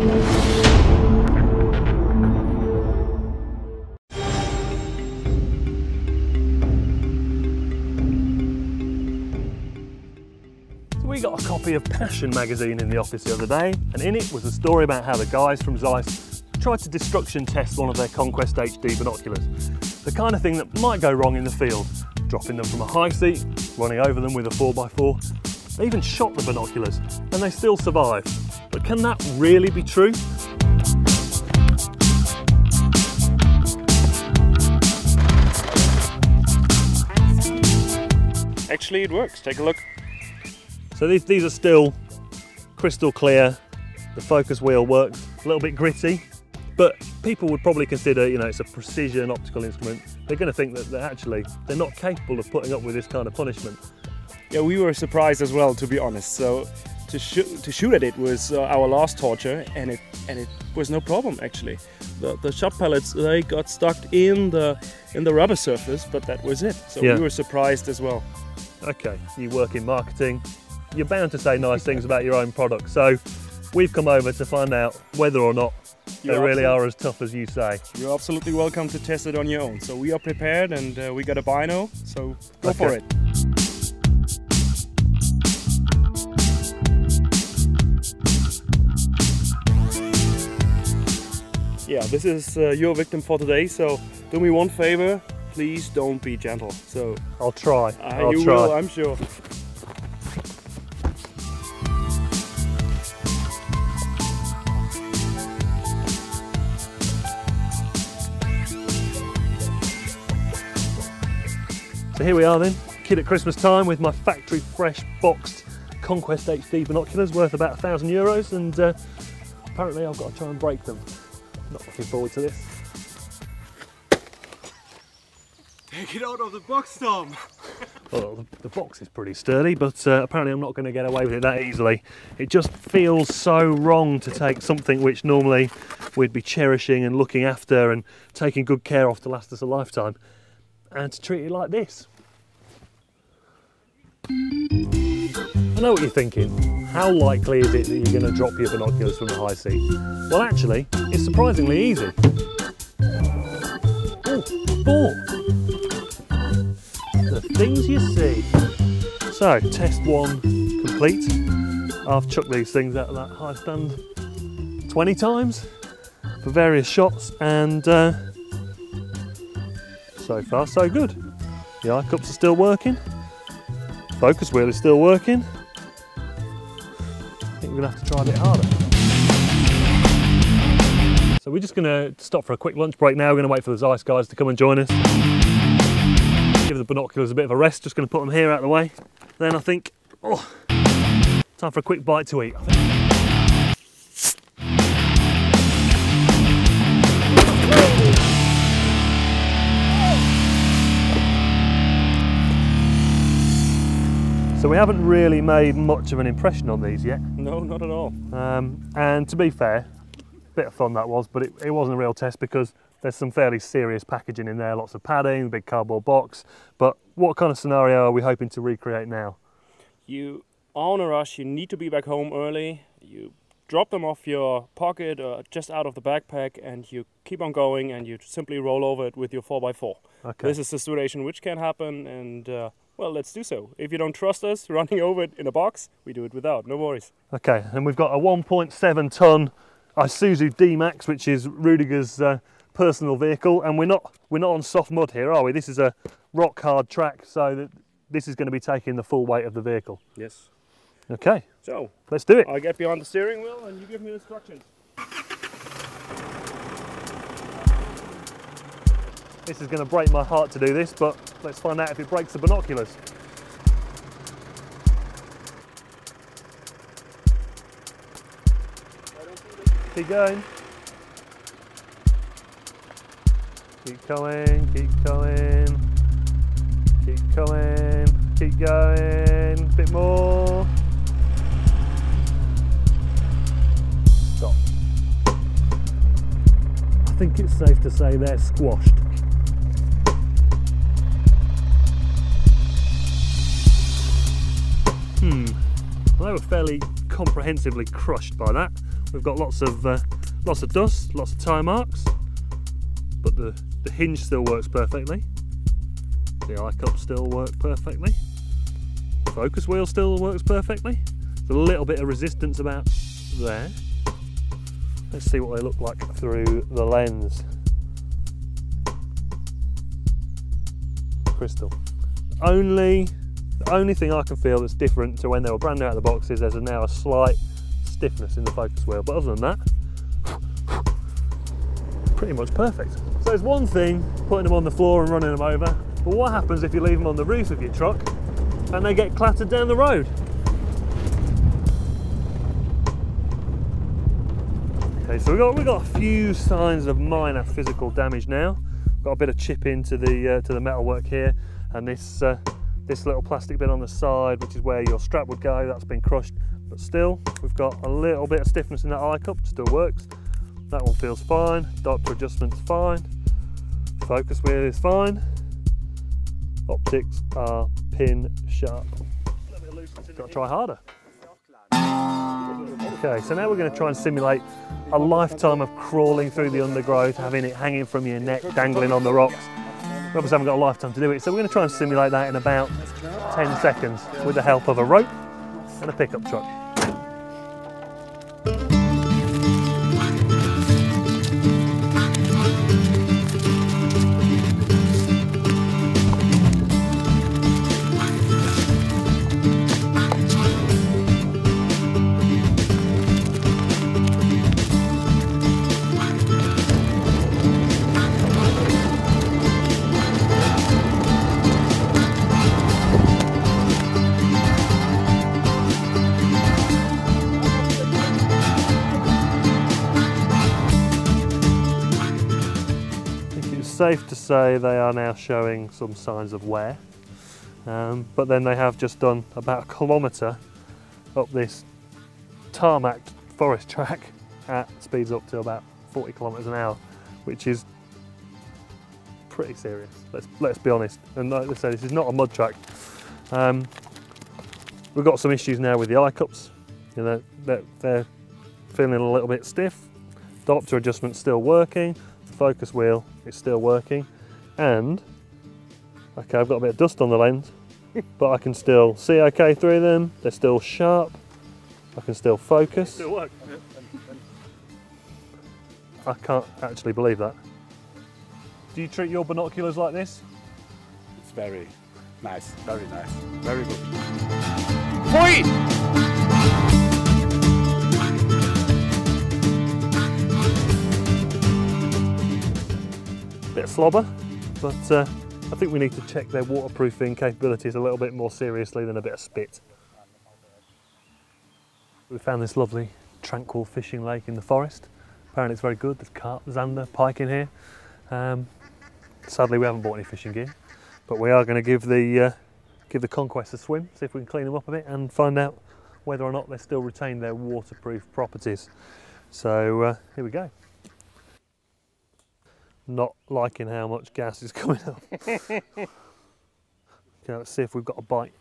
We got a copy of Passion magazine in the office the other day, and in it was a story about how the guys from ZEISS tried to destruction test one of their Conquest HD binoculars. The kind of thing that might go wrong in the field, dropping them from a high seat, running over them with a 4x4. They even shot the binoculars, and they still survived. But can that really be true? Actually, it works. Take a look. So these are still crystal clear. The focus wheel works, a little bit gritty, but people would probably consider, you know, it's a precision optical instrument. They're going to think that they're not capable of putting up with this kind of punishment. Yeah, we were surprised as well, to be honest. So to shoot at it was our last torture, and it was no problem actually. The shot pellets, they got stuck in the rubber surface, but that was it. So yeah. We were surprised as well. Okay, you work in marketing. You're bound to say nice things about your own product. So we've come over to find out whether or not they really are as tough as you say. You're absolutely welcome to test it on your own. So we are prepared, and we got a bino, so go for it. Yeah, this is your victim for today, so do me one favor, please don't be gentle. So I'll try. You will, I'm sure. So here we are then, kid at Christmas time with my factory fresh boxed Conquest HD binoculars worth about €1,000, and apparently I've got to try and break them. Not looking forward to this. Take it out of the box, Tom! Well, the box is pretty sturdy, but apparently I'm not going to get away with it that easily. It just feels so wrong to take something which normally we'd be cherishing and looking after and taking good care of to last us a lifetime, and to treat it like this. I know what you're thinking. How likely is it that you're going to drop your binoculars from the high seat? Well, actually, it's surprisingly easy. Oh, ball. The things you see. So, test one complete. I've chucked these things out of that high stand 20 times for various shots, and so far so good. The eye cups are still working. Focus wheel is still working. I think we're going to have to try a bit harder. So we're just going to stop for a quick lunch break now. We're going to wait for the ZEISS guys to come and join us. Give the binoculars a bit of a rest. Just going to put them here out of the way. Then I think, oh, time for a quick bite to eat. I think. So we haven't really made much of an impression on these yet. No, not at all. And to be fair, a bit of fun that was, but it wasn't a real test because there's some fairly serious packaging in there, lots of padding, big cardboard box. But what kind of scenario are we hoping to recreate now? You are on a rush, you need to be back home early, you drop them off your pocket or just out of the backpack, and you keep on going, and you simply roll over it with your 4x4. Okay. This is the situation which can happen, and well, let's do so. If you don't trust us running over it in a box, we do it without, no worries. Okay, and we've got a 1.7 ton Isuzu D-Max, which is Rudiger's personal vehicle, and we're not on soft mud here, are we? This is a rock hard track, so that this is going to be taking the full weight of the vehicle. Yes. Okay, so let's do it. I get behind the steering wheel and you give me the instructions. This is going to break my heart to do this, but let's find out if it breaks the binoculars. Keep going. Keep going, keep going. Keep going, keep going. A bit more. Stop. I think it's safe to say they're squashed. Well, they were fairly comprehensively crushed by that. We've got lots of dust, lots of tire marks, but the hinge still works perfectly. The eye cup still works perfectly. The focus wheel still works perfectly. There's a little bit of resistance about there. Let's see what they look like through the lens. Crystal. The only thing I can feel that's different to when they were brand new out of the box is there's now a slight stiffness in the focus wheel, but other than that, pretty much perfect. So there's one thing putting them on the floor and running them over, but what happens if you leave them on the roof of your truck and they get clattered down the road? Okay, so we've got a few signs of minor physical damage now. Got a bit of chip into the metalwork here, and this little plastic bit on the side, which is where your strap would go, that's been crushed. But still, we've got a little bit of stiffness in that eye cup, still works. That one feels fine, diopter adjustment's fine, focus wheel is fine, optics are pin sharp. Got to try harder. Okay, so now we're going to try and simulate a lifetime of crawling through the undergrowth, having it hanging from your neck, dangling on the rocks. We obviously haven't got a lifetime to do it, so we're going to try and simulate that in about 10 seconds with the help of a rope and a pickup truck. Safe to say they are now showing some signs of wear, but then they have just done about 1 kilometre up this tarmacked forest track at speeds up to about 40 kilometres an hour, which is pretty serious, let's be honest. And like I say, this is not a mud track. We've got some issues now with the eye cups. You know, they're feeling a little bit stiff. Diopter adjustment's still working. Focus wheel is still working, and okay, I've got a bit of dust on the lens, but I can still see okay through them. They're still sharp. I can still focus. Still work. I can't actually believe that. Do you treat your binoculars like this? It's very nice, very nice, very good. Hoi! Bit of slobber, but I think we need to check their waterproofing capabilities a little bit more seriously than a bit of spit. We found this lovely tranquil fishing lake in the forest. Apparently it's very good. There's carp, zander, pike in here. Sadly we haven't bought any fishing gear, but we are going to give the Conquest a swim, see if we can clean them up a bit and find out whether or not they still retain their waterproof properties. So here we go. Not liking how much gas is coming up. Okay, let's see if we've got a bite.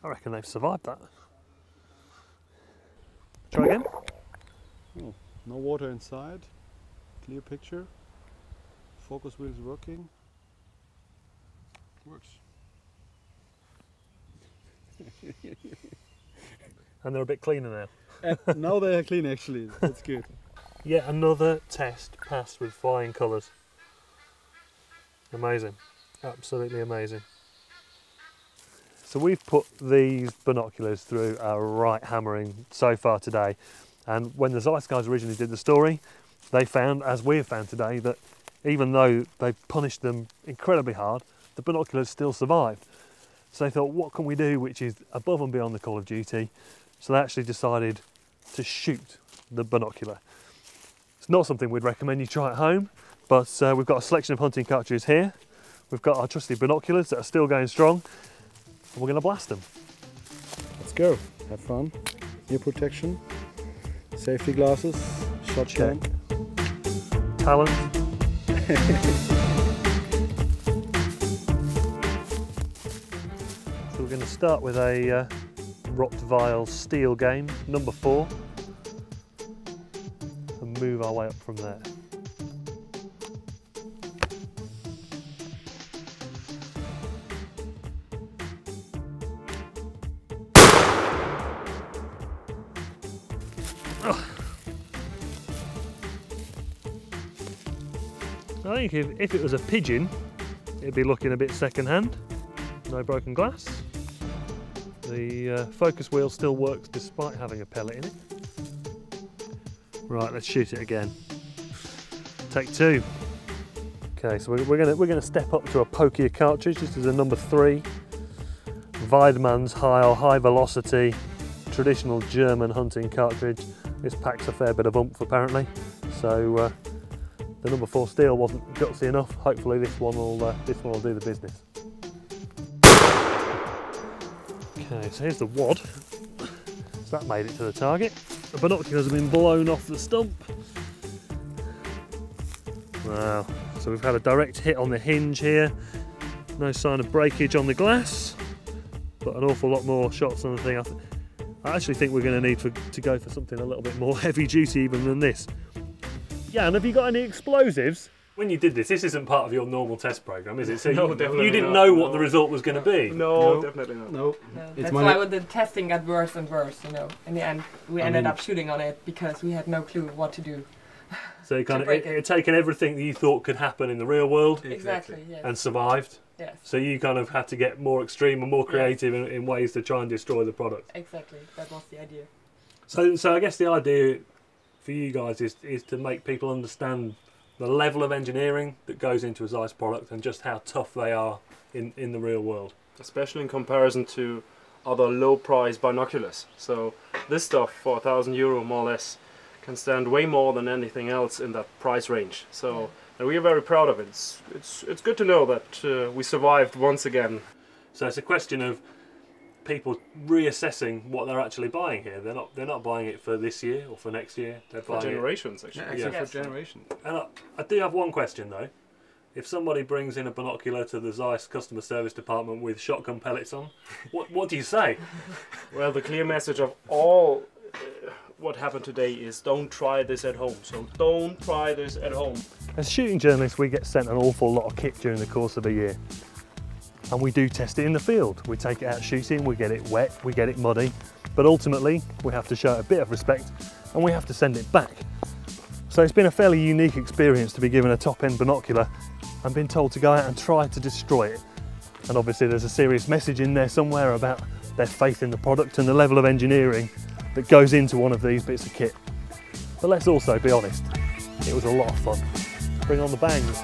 I reckon they've survived that. Try again. Oh, no water inside, clear picture. Focus wheel is working. Works. And they're a bit cleaner now. Now they are clean actually, that's good. Yet another test passed with flying colours. Amazing, absolutely amazing. So we've put these binoculars through a right hammering so far today, and when the ZEISS guys originally did the story, they found, as we've found today, that even though they punished them incredibly hard, the binoculars still survived. So they thought, what can we do which is above and beyond the Call of Duty? So they actually decided to shoot the binocular. It's not something we'd recommend you try at home, but we've got a selection of hunting cartridges here. We've got our trusty binoculars that are still going strong, and we're going to blast them. Let's go, have fun. Ear protection, safety glasses, shotgun. Check. talent. So we're going to start with a Rottweil steel game, number 4, and move our way up from there. I think if it was a pigeon, it'd be looking a bit second-hand. No broken glass. The focus wheel still works despite having a pellet in it. Right, let's shoot it again. Take 2. Okay, so we're gonna step up to a pokier cartridge. This is a number 3 Weidmann's high velocity traditional German hunting cartridge. This packs a fair bit of oomph apparently. So the number 4 steel wasn't gutsy enough. Hopefully this one will do the business. Okay, so here's the wad. So that made it to the target. The binoculars have been blown off the stump. Wow, so we've had a direct hit on the hinge here. No sign of breakage on the glass, but an awful lot more shots on the thing. I actually think we're going to need to go for something a little bit more heavy duty even than this. Yeah, and have you got any explosives? When you did this isn't part of your normal test program, is it? So No, definitely you didn't not. know what the result was going to be? No, definitely not. No. That's why the testing got worse and worse, you know. In the end, we ended up shooting on it because we had no clue what to do. So it had taken everything that you thought could happen in the real world Exactly, yes. and survived. Yes. So you kind of had to get more extreme and more creative in ways to try and destroy the product. Exactly, that was the idea. So I guess the idea for you guys is to make people understand the level of engineering that goes into a ZEISS product and just how tough they are in the real world. Especially in comparison to other low-price binoculars. So this stuff for €1,000 more or less can stand way more than anything else in that price range. So and we are very proud of it. It's good to know that we survived once again. So it's a question of people reassessing what they're actually buying here. They're not buying it for this year or for next year. They're For buying generations, actually. Yeah, Yes. for generation. And I do have one question though. If somebody brings in a binocular to the ZEISS customer service department with shotgun pellets on, what do you say? Well, the clear message of all what happened today is don't try this at home. So don't try this at home. As shooting journalists, we get sent an awful lot of kit during the course of a year. And we do test it in the field. We take it out shooting, we get it wet, we get it muddy, but ultimately we have to show it a bit of respect and we have to send it back. So it's been a fairly unique experience to be given a top-end binocular and been told to go out and try to destroy it. And obviously there's a serious message in there somewhere about their faith in the product and the level of engineering that goes into one of these bits of kit. But let's also be honest, it was a lot of fun. Bring on the bangs.